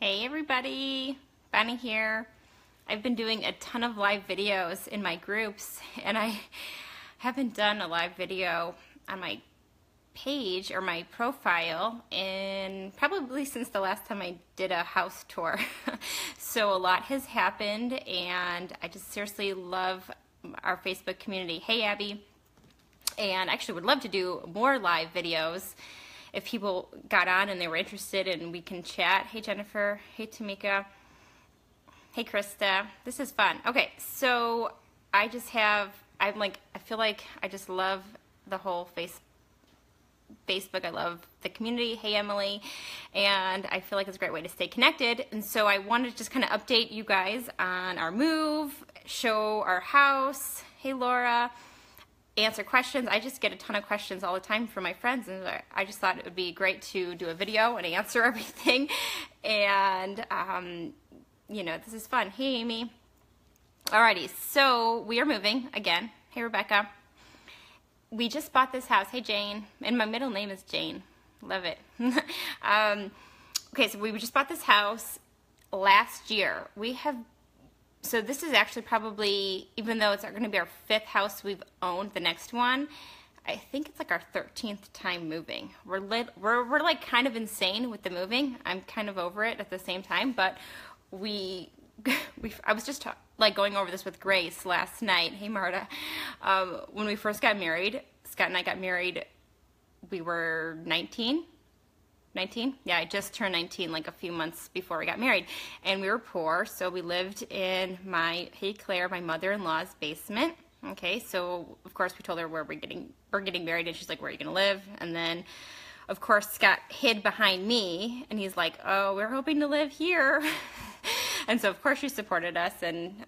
Hey everybody, Bonnie here. I've been doing a ton of live videos in my groups, and I haven't done a live video on my page or my profile in probably since the last time I did a house tour. So a lot has happened, and I just seriously love our Facebook community. Hey Abby. And I actually would love to do more live videos if people got on and they were interested and we can chat. Hey Jennifer, hey Tamika, hey Krista, this is fun. Okay, so I feel like I just love the whole Facebook. I love the community. Hey Emily, and I feel like it's a great way to stay connected. And so I wanted to just kind of update you guys on our move, show our house. Hey Laura. Answer questions. I just get a ton of questions all the time from my friends, and I just thought it would be great to do a video and answer everything. And this is fun. Hey Amy. Alrighty, so we are moving again. Hey Rebecca. We just bought this house. Hey Jane. And my middle name is Jane. Love it. Okay, so we just bought this house last year. So this is actually probably, even though it's going to be our 5th house we've owned, the next one, I think it's like our 13th time moving. We're like kind of insane with the moving. I'm kind of over it at the same time, but I was just like going over this with Grace last night. Hey Marta. When we first got married, Scott and I got married, we were 19. Yeah, I just turned 19 like a few months before we got married, and we were poor, so we lived in Hey Claire, my mother-in-law's basement. Okay, so of course we told her we're getting married, and she's like, where are you gonna live? And then of course Scott hid behind me, and he's like, oh, we're hoping to live here. And so of course she supported us and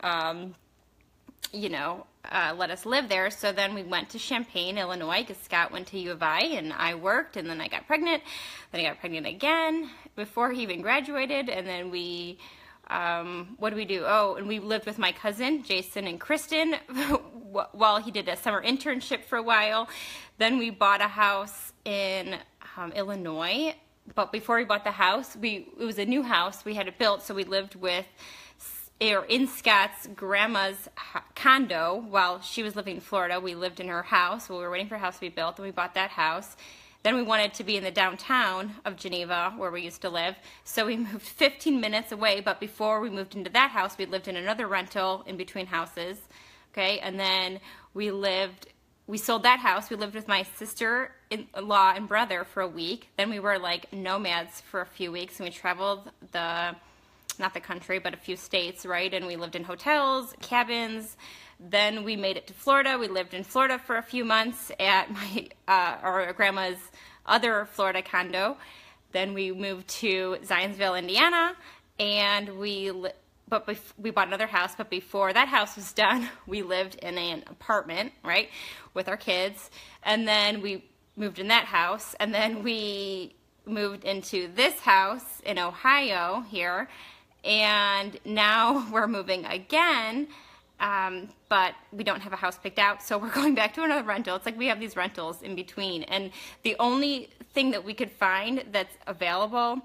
let us live there. So then we went to Champaign, Illinois, because Scott went to U of I and I worked, and then I got pregnant. Then I got pregnant again before he even graduated, and then what did we do? Oh, and we lived with my cousin, Jason and Kristen, while he did a summer internship for a while. Then we bought a house in Illinois, but before we bought the house, it was a new house. We had it built, so we lived in Scott's grandma's condo while she was living in Florida. We lived in her house while we were waiting for a house to be built, and we bought that house. Then we wanted to be in the downtown of Geneva where we used to live, so we moved 15 minutes away, but before we moved into that house, we lived in another rental in between houses, okay? And then we sold that house. We lived with my sister-in-law and brother for a week. Then we were like nomads for a few weeks, and we traveled not the country, but a few states, right? And we lived in hotels, cabins. Then we made it to Florida. We lived in Florida for a few months at our grandma's other Florida condo. Then we moved to Zionsville, Indiana, and we bought another house. But before that house was done, we lived in an apartment, right, with our kids. And then we moved in that house, and then we moved into this house in Ohio here. And now we're moving again, but we don't have a house picked out, so we're going back to another rental. It's like we have these rentals in between, and the only thing that we could find that's available,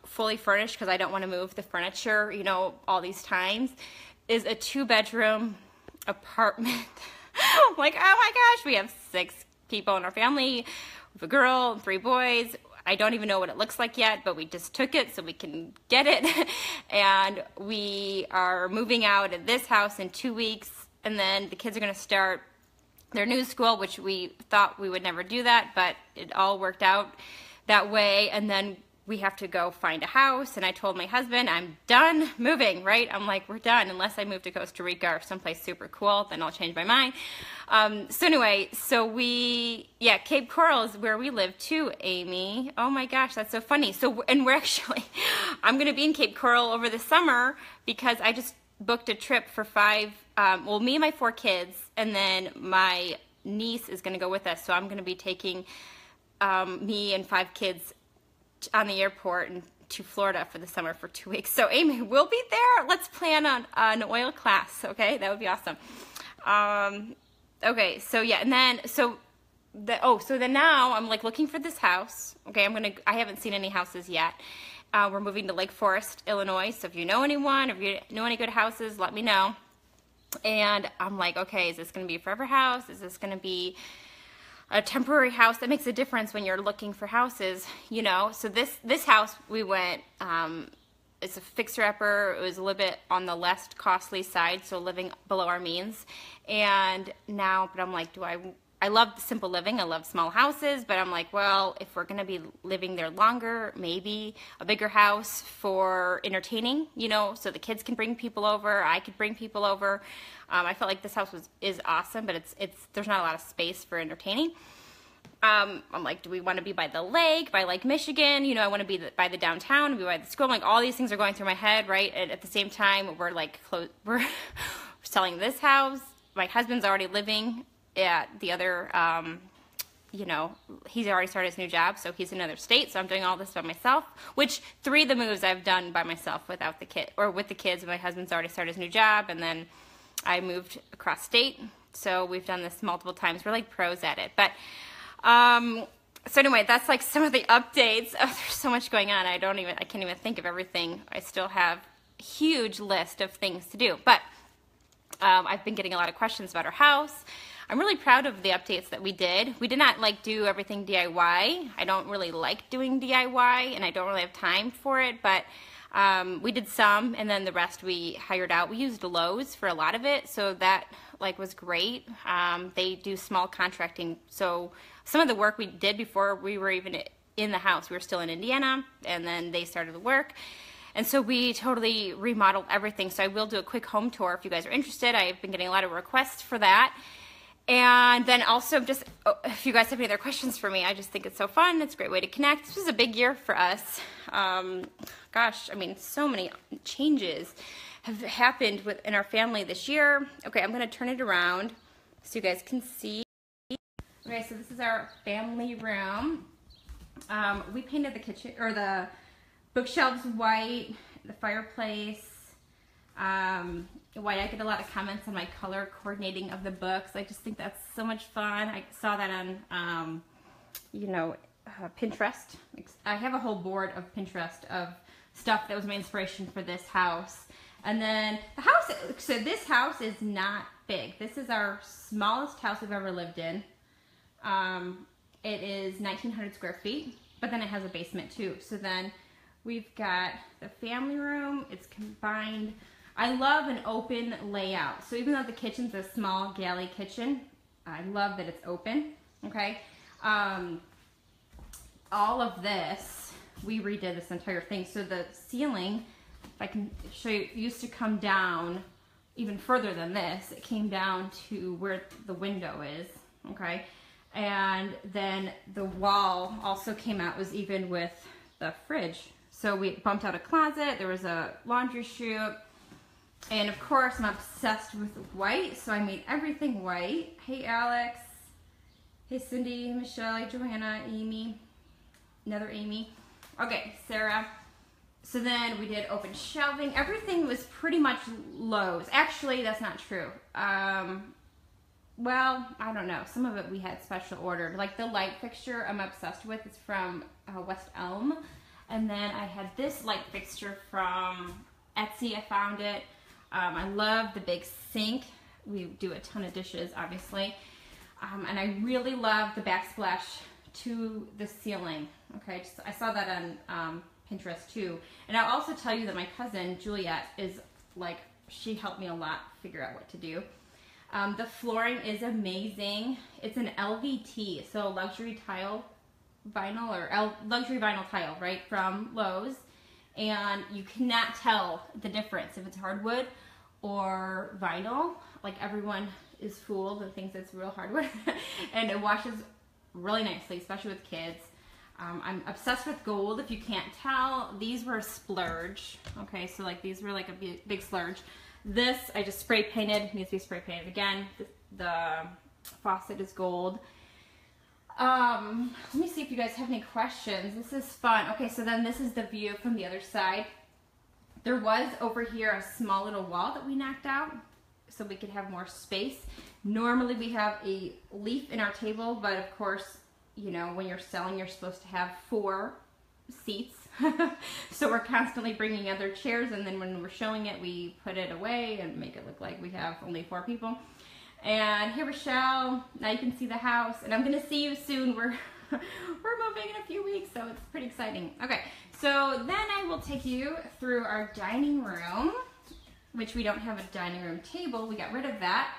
fully furnished, because I don't want to move the furniture, all these times, is a 2-bedroom apartment. I'm like, oh my gosh, we have 6 people in our family. We have a girl and 3 boys. I don't even know what it looks like yet, but we just took it so we can get it. And we are moving out of this house in 2 weeks, and then the kids are going to start their new school, which we thought we would never do that, but it all worked out that way. And then we have to go find a house, and I told my husband, I'm done moving, right? I'm like, we're done, unless I move to Costa Rica or someplace super cool, then I'll change my mind. So anyway, Cape Coral is where we live too, Amy. Oh my gosh, that's so funny. And I'm going to be in Cape Coral over the summer because I just booked a trip for 5, me and my 4 kids, and then my niece is going to go with us, so I'm going to be taking me and 5 kids on the airport and to Florida for the summer for 2 weeks. So Amy, we'll be there. Let's plan on an oil class, okay? That would be awesome. Okay, so yeah, and then, so then now I'm like looking for this house. Okay, I haven't seen any houses yet. We're moving to Lake Forest, Illinois. So if you know anyone, if you know any good houses, let me know. And I'm like, okay, is this going to be a forever house? Is this going to be a temporary house? That makes a difference when you're looking for houses, you know. So this house we went, it's a fixer-upper. It was a little bit on the less costly side, so living below our means. And now, but I'm like, I love simple living. I love small houses, but I'm like, well, if we're going to be living there longer, maybe a bigger house for entertaining, you know, so the kids can bring people over. I could bring people over. I felt like this house is awesome, but there's not a lot of space for entertaining. I'm like, do we want to be by the lake, by Lake Michigan? You know, I want to be by the downtown, be by the school. I'm like, all these things are going through my head, right? And at the same time, we're like, we're selling this house. My husband's already living at the other, you know, he's already started his new job, so he's in another state, so I'm doing all this by myself, which 3 of the moves I've done by myself without the kid, or with the kids. My husband's already started his new job, and then I moved across state, so we've done this multiple times. We're like pros at it. But, so anyway, that's like some of the updates. Oh, there's so much going on. I can't even think of everything. I still have a huge list of things to do, but I've been getting a lot of questions about our house. I'm really proud of the updates that we did. We did not like do everything DIY. I don't really like doing DIY, and I don't really have time for it, but we did some, and then the rest we hired out. We used Lowe's for a lot of it, so that like was great. They do small contracting, so some of the work we did before we were even in the house, we were still in Indiana, and then they started the work. And so we totally remodeled everything. So I will do a quick home tour if you guys are interested. I've been getting a lot of requests for that. And then also just, if you guys have any other questions for me, I just think it's so fun. It's a great way to connect. This was a big year for us. Gosh, I mean, so many changes have happened in our family this year. Okay, I'm going to turn it around so you guys can see. Okay, so this is our family room. We painted the kitchen, or the bookshelves white, the fireplace white. I get a lot of comments on my color coordinating of the books. I just think that's so much fun. I saw that on, you know, Pinterest. I have a whole board of Pinterest of stuff that was my inspiration for this house. And then the house, so this house is not big. This is our smallest house we've ever lived in. It is 1,900 square feet, but then it has a basement too. So then we've got the family room. It's combined. I love an open layout. So even though the kitchen's a small galley kitchen, I love that it's open, okay? All of this, we redid this entire thing. So the ceiling, if I can show you, used to come down even further than this. It came down to where the window is, okay? And then the wall also came out, was even with the fridge. So we bumped out a closet, there was a laundry chute, and of course I'm obsessed with white, so I made everything white. Hey Alex, hey Cindy, Michelle, Joanna, Amy, another Amy. Okay, Sarah. So then we did open shelving. Everything was pretty much Lowe's. Actually, that's not true. Well, I don't know. Some of it we had special ordered. Like the light fixture I'm obsessed with. It's from West Elm. And then I had this light fixture from Etsy. I found it. I love the big sink. We do a ton of dishes, obviously. And I really love the backsplash to the ceiling. Okay, I saw that on Pinterest too. And I'll also tell you that my cousin, Juliet, is like, she helped me a lot figure out what to do. The flooring is amazing. It's an LVT, so luxury tile vinyl, or luxury vinyl tile, right, from Lowe's. And you cannot tell the difference if it's hardwood or vinyl. Like everyone is fooled and thinks it's real hardwood. And it washes really nicely, especially with kids. I'm obsessed with gold, if you can't tell. These were a splurge. Okay, so like these were like a big splurge. This I just spray painted, needs to be spray painted again. The faucet is gold. Let me see if you guys have any questions. This is fun. Okay, so then this is the view from the other side. There was over here a small little wall that we knocked out. so we could have more space. Normally we have a leaf in our table, but of course, you know, when you're selling, you're supposed to have 4 seats. So we're constantly bringing other chairs, and then when we're showing it, we put it away and make it look like we have only 4 people. And here, Rochelle, now you can see the house, and I'm gonna see you soon. We're moving in a few weeks, so it's pretty exciting. Okay, so then I will take you through our dining room, which we don't have a dining room table. We got rid of that.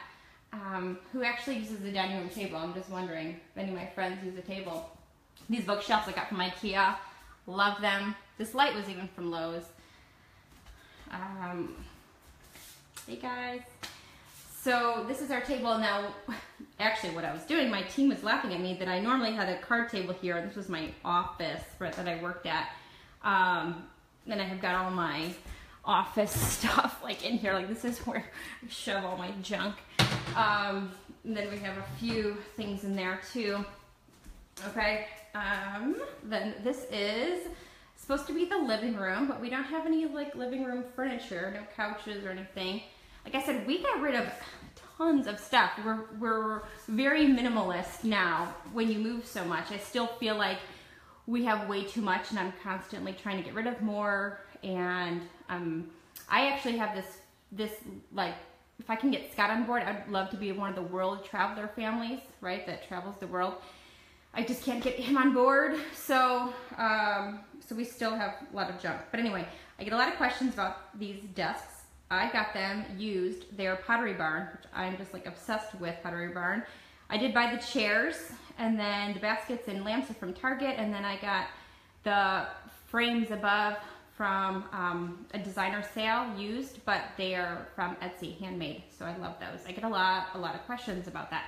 Who actually uses the dining room table? I'm just wondering if any of my friends use a table. These bookshelves I got from IKEA. Love them. This light was even from Lowe's. Hey guys. So this is our table now. Actually, what I was doing, my team was laughing at me that I normally had a card table here. This was my office that I worked at. Then I have got all my office stuff like in here. Like this is where I shove all my junk. And then we have a few things in there too. Okay. Then this is supposed to be the living room, but we don't have any like living room furniture, no couches or anything. Like I said, we got rid of tons of stuff. We're very minimalist now. When you move so much, I still feel like we have way too much, and I'm constantly trying to get rid of more. And I actually have this like, if I can get Scott on board, I'd love to be one of the world traveler families, right? That travels the world. I just can't get him on board, so so we still have a lot of junk. But anyway, I get a lot of questions about these desks. I got them used. They're Pottery Barn, which I'm just like obsessed with Pottery Barn. I did buy the chairs, and then the baskets and lamps are from Target, and then I got the frames above from a designer sale used, but they are from Etsy, handmade. So I love those. I get a lot of questions about that.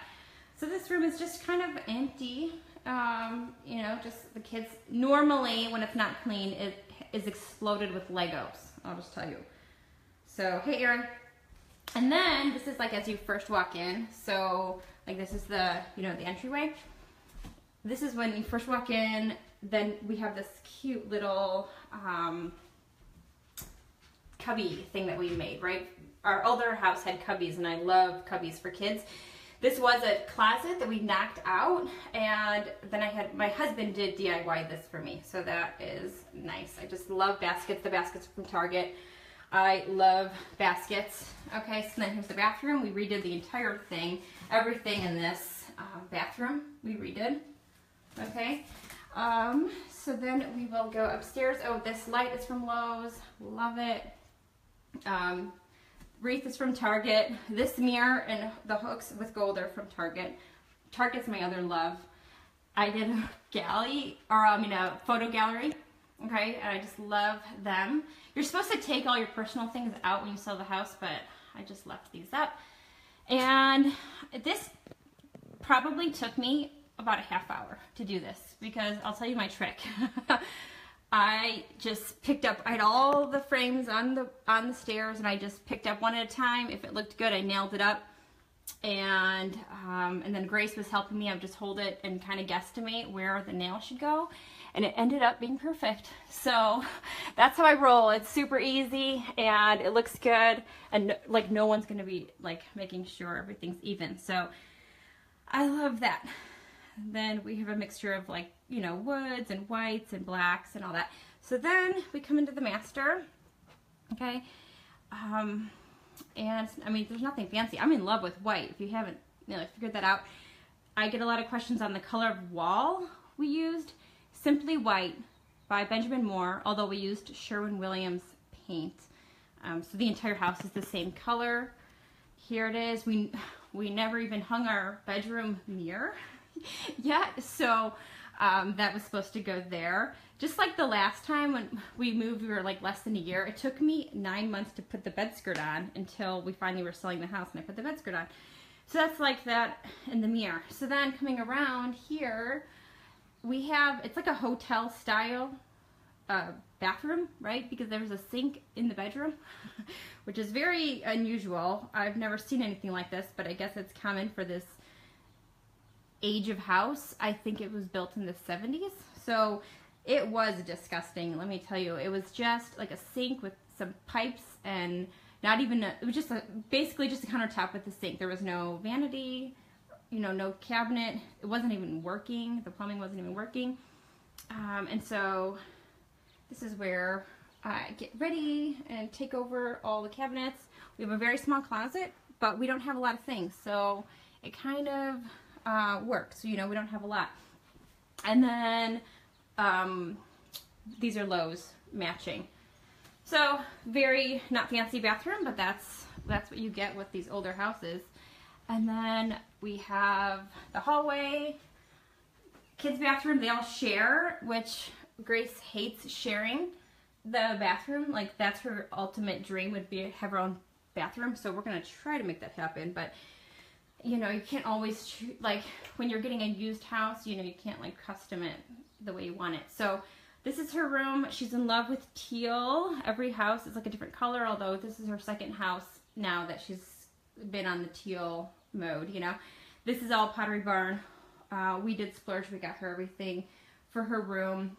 So this room is just kind of empty. You know, just the kids. Normally, when it's not clean, it is exploded with Legos. I'll just tell you. So, hey, Aaron. And then this is like as you first walk in. So, like this is the, you know, the entryway. This is when you first walk in. Then we have this cute little cubby thing that we made, right? Our older house had cubbies, and I love cubbies for kids. This was a closet that we knocked out, and then my husband did DIY this for me, so that is nice. I just love baskets. The baskets from Target. I love baskets. Okay, so then here's the bathroom. We redid the entire thing. Everything in this bathroom we redid. Okay, so then we will go upstairs. Oh, this light is from Lowe's. Love it. Wreath is from Target. This mirror and the hooks with gold are from Target. Target's my other love. I did a photo gallery. Okay, and I just love them. You're supposed to take all your personal things out when you sell the house, but I just left these up. And this probably took me about a half hour to do this, because I'll tell you my trick. I just picked up, I had all the frames on the stairs, and I just picked up one at a time. If it looked good, I nailed it up. And then Grace was helping me. I would just hold it and kind of guesstimate where the nail should go. And it ended up being perfect. So that's how I roll. It's super easy, and it looks good. And like no one's going to be like making sure everything's even. So I love that. Then we have a mixture of like, you know, woods and whites and blacks and all that. So then we come into the master, okay? And I mean, there's nothing fancy. I'm in love with white. If you haven't, you know, figured that out. I get a lot of questions on the color of wall we used. Simply White by Benjamin Moore, although we used Sherwin-Williams paint. So the entire house is the same color. Here it is. We never even hung our bedroom mirror yet, so that was supposed to go there. Just like the last time when we moved, we were like less than a year. It took me 9 months to put the bed skirt on until we finally were selling the house, and I put the bed skirt on. So that's like that in the mirror. So then coming around here, we have, it's like a hotel style bathroom, right? Because there's a sink in the bedroom, which is very unusual. I've never seen anything like this, but I guess it's common for this age of house. I think it was built in the 70s. So it was disgusting, let me tell you. It was just like a sink with some pipes and not even, it was just basically just a countertop with the sink. There was no vanity, you know, no cabinet. It wasn't even working. The plumbing wasn't even working. And so this is where I get ready and take over all the cabinets. We have a very small closet, but we don't have a lot of things. So it kind of works. You know, we don't have a lot. And then these are Lowe's matching. So very not fancy bathroom, but that's what you get with these older houses. And then we have the hallway, kids' bathroom. They all share, which Grace hates sharing the bathroom. Like, that's her ultimate dream, would be to have her own bathroom. So we're gonna try to make that happen. But you know, you can't always, like, when you're getting a used house, you know, you can't like custom it the way you want it. So this is her room. She's in love with teal. Every house is like a different color, although this is her second house now that she's been on the teal mode, you know. This is all Pottery Barn. We did splurge. We got her everything for her room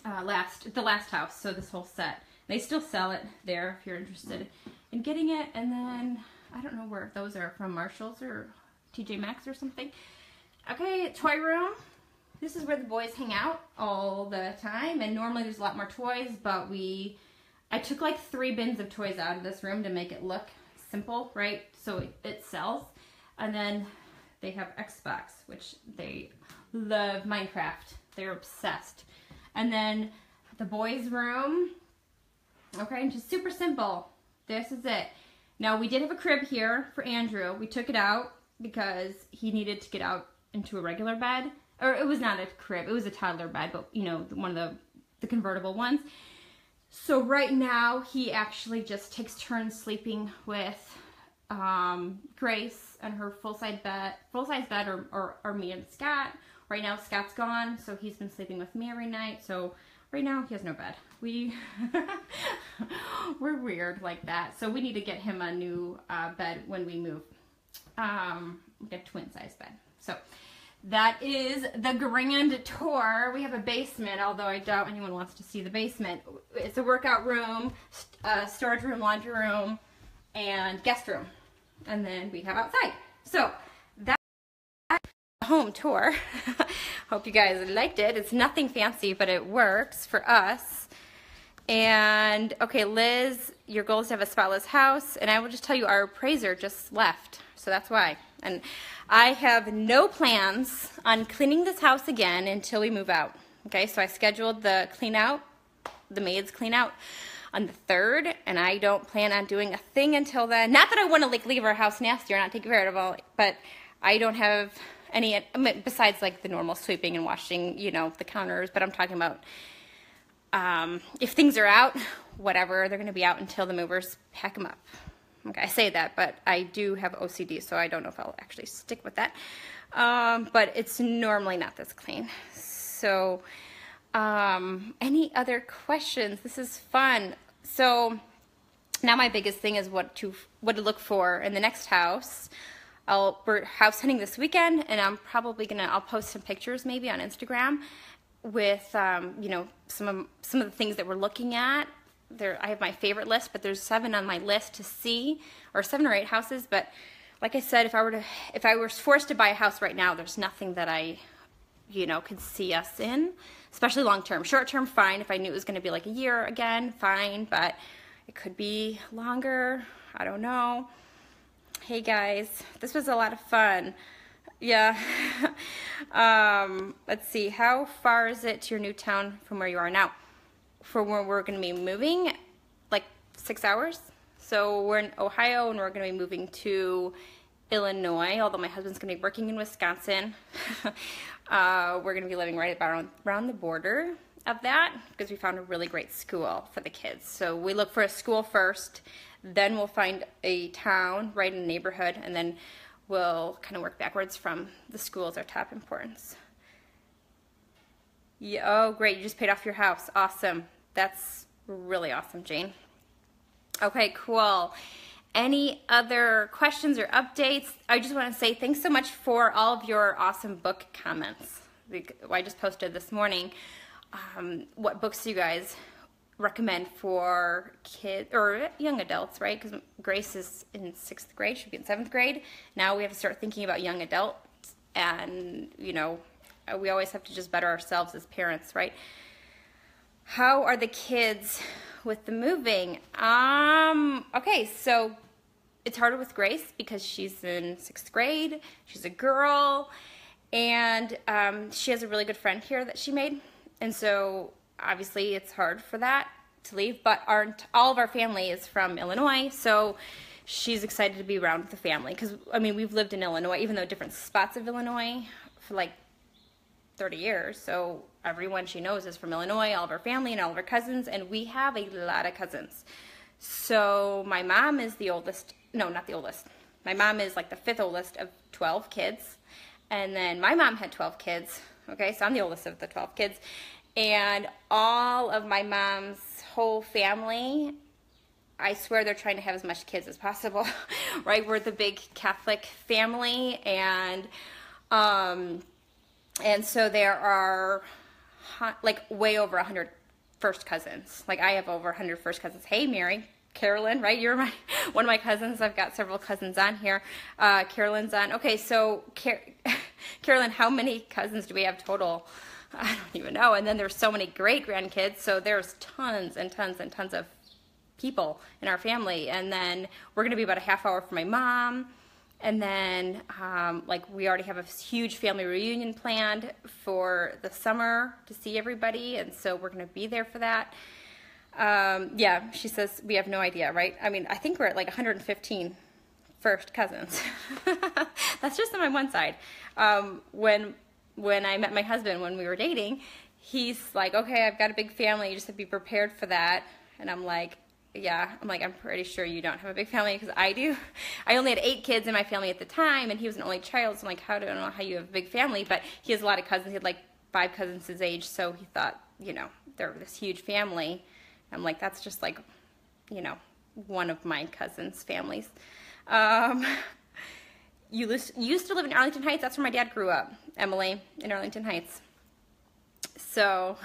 the last house, so this whole set. They still sell it there if you're interested in getting it. And then I don't know where those are from, Marshalls or TJ Maxx or something. Okay, toy room. This is where the boys hang out all the time, and normally there's a lot more toys, but I took like 3 bins of toys out of this room to make it look simple, right? So it sells. And then they have Xbox, which they love. Minecraft. They're obsessed. And then the boys' room. Okay, just super simple. This is it. Now, we did have a crib here for Andrew. We took it out because he needed to get out into a regular bed. Or it was not a crib, it was a toddler bed, but you know, one of the convertible ones. So right now, he actually just takes turns sleeping with Grace and her full-size bed, or me and Scott. Right now, Scott's gone, so he's been sleeping with me every night. So right now, he has no bed. We're weird like that. So we need to get him a new bed when we move. We get a twin-size bed. So that is the grand tour. We have a basement, although I doubt anyone wants to see the basement. It's a workout room, storage room, laundry room, and guest room. And then we have outside. So that's a home tour. Hope you guys liked it. It's nothing fancy, but it works for us. And okay, Liz, your goal is to have a spotless house. And I will just tell you, our appraiser just left. So that's why. And I have no plans on cleaning this house again until we move out. Okay, so I scheduled the clean out, the maids clean out on the 3rd, and I don't plan on doing a thing until then. Not that I want to like leave our house nasty or not take care of it all, but I don't have any, besides like the normal sweeping and washing, you know, the counters, but I'm talking about if things are out, whatever, they're going to be out until the movers pack them up. Okay, I say that, but I do have OCD, so I don't know if I'll actually stick with that. But it's normally not this clean. So, any other questions? This is fun. So, now my biggest thing is what to look for in the next house. We're house hunting this weekend, and I'm probably I'll post some pictures maybe on Instagram with, you know, some of the things that we're looking at. I have my favorite list, but there's 7 on my list to see, or 7 or 8 houses. But like I said, if I were forced to buy a house right now, there's nothing that I, you know, could see us in, especially long term. Short term, fine. If I knew it was going to be like a year again, fine. But it could be longer. I don't know. Hey guys, this was a lot of fun. Yeah. Let's see. How far is it to your new town from where you are now? For where we're going to be moving, like 6 hours. So we're in Ohio, and we're going to be moving to Illinois, although my husband's going to be working in Wisconsin. We're going to be living right around the border of that, because we found a really great school for the kids. So we look for a school first, then we'll find a town right in the neighborhood, and then we'll kind of work backwards from the school as our top importance. Yeah, oh, great. You just paid off your house. Awesome. That's really awesome, Jane. Okay, cool. Any other questions or updates? I just want to say thanks so much for all of your awesome book comments. I just posted this morning what books you guys recommend for kids or young adults, right? Because Grace is in 6th grade, should be in 7th grade. Now we have to start thinking about young adults, and you know, we always have to just better ourselves as parents, right? How are the kids with the moving? Okay, so it's harder with Grace because she's in 6th grade. She's a girl, and she has a really good friend here that she made, and so obviously it's hard for that to leave, but all of our family is from Illinois, so she's excited to be around with the family because, I mean, we've lived in Illinois, even though different spots of Illinois, for like 30 years, so everyone she knows is from Illinois, all of her family and all of her cousins, and we have a lot of cousins. So my mom is the oldest, no, not the oldest. My mom is like the 5th oldest of 12 kids, and then my mom had 12 kids, okay, so I'm the oldest of the 12 kids, and all of my mom's whole family, I swear they're trying to have as much kids as possible, right? We're the big Catholic family, and so there are like way over 100 first cousins. Like I have over 100 first cousins. Hey, Mary, Carolyn, right? You're one of my cousins. I've got several cousins on here. Carolyn's on. Okay, so Carolyn, how many cousins do we have total? I don't even know. And then there's so many great grandkids. So there's tons and tons and tons of people in our family. And then we're going to be about a half hour from my mom. And then, like, we already have a huge family reunion planned for the summer to see everybody, and so we're going to be there for that. Yeah, she says we have no idea, right? I mean, I think we're at like 115 first cousins. That's just on my one side. When I met my husband, when we were dating, he's like, okay, I've got a big family, you just have to be prepared for that. And I'm like, yeah, I'm pretty sure you don't have a big family, because I do. I only had 8 kids in my family at the time, and he was an only child, so I'm like, I don't know how you have a big family, but he has a lot of cousins. He had like 5 cousins his age, so he thought, you know, they're this huge family. I'm like, that's just like, you know, one of my cousins' families. You used to live in Arlington Heights. That's where my dad grew up, Emily, in Arlington Heights. So,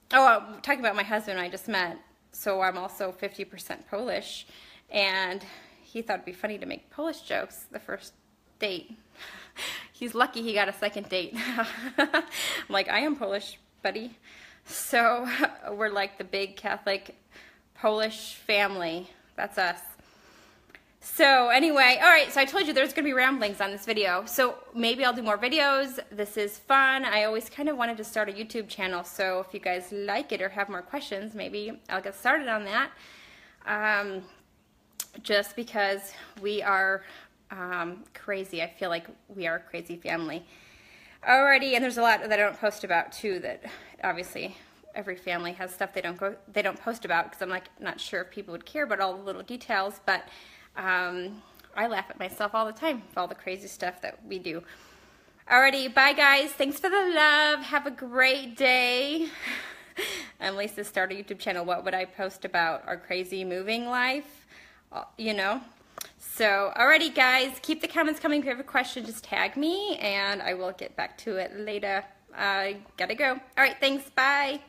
talking about my husband I just met, so I'm also 50% Polish, and he thought it'd be funny to make Polish jokes the first date. He's lucky he got a second date. I'm like, I am Polish, buddy. So we're like the big Catholic Polish family. That's us. So anyway, all right, so I told you there's going to be ramblings on this video. So maybe I'll do more videos. This is fun. I always kind of wanted to start a YouTube channel, so if you guys like it or have more questions, maybe I'll get started on that. Just because we are crazy. I feel like we are a crazy family. Alrighty, and there's a lot that I don't post about too, that obviously every family has stuff they don't post about, because I'm like not sure if people would care about all the little details, but I laugh at myself all the time for all the crazy stuff that we do. Alrighty, bye guys. Thanks for the love. Have a great day. I'm Lisa, start a YouTube channel. What would I post about? Our crazy moving life, you know? So, alrighty guys, keep the comments coming. If you have a question, just tag me and I will get back to it later. I gotta go. Alright, thanks. Bye.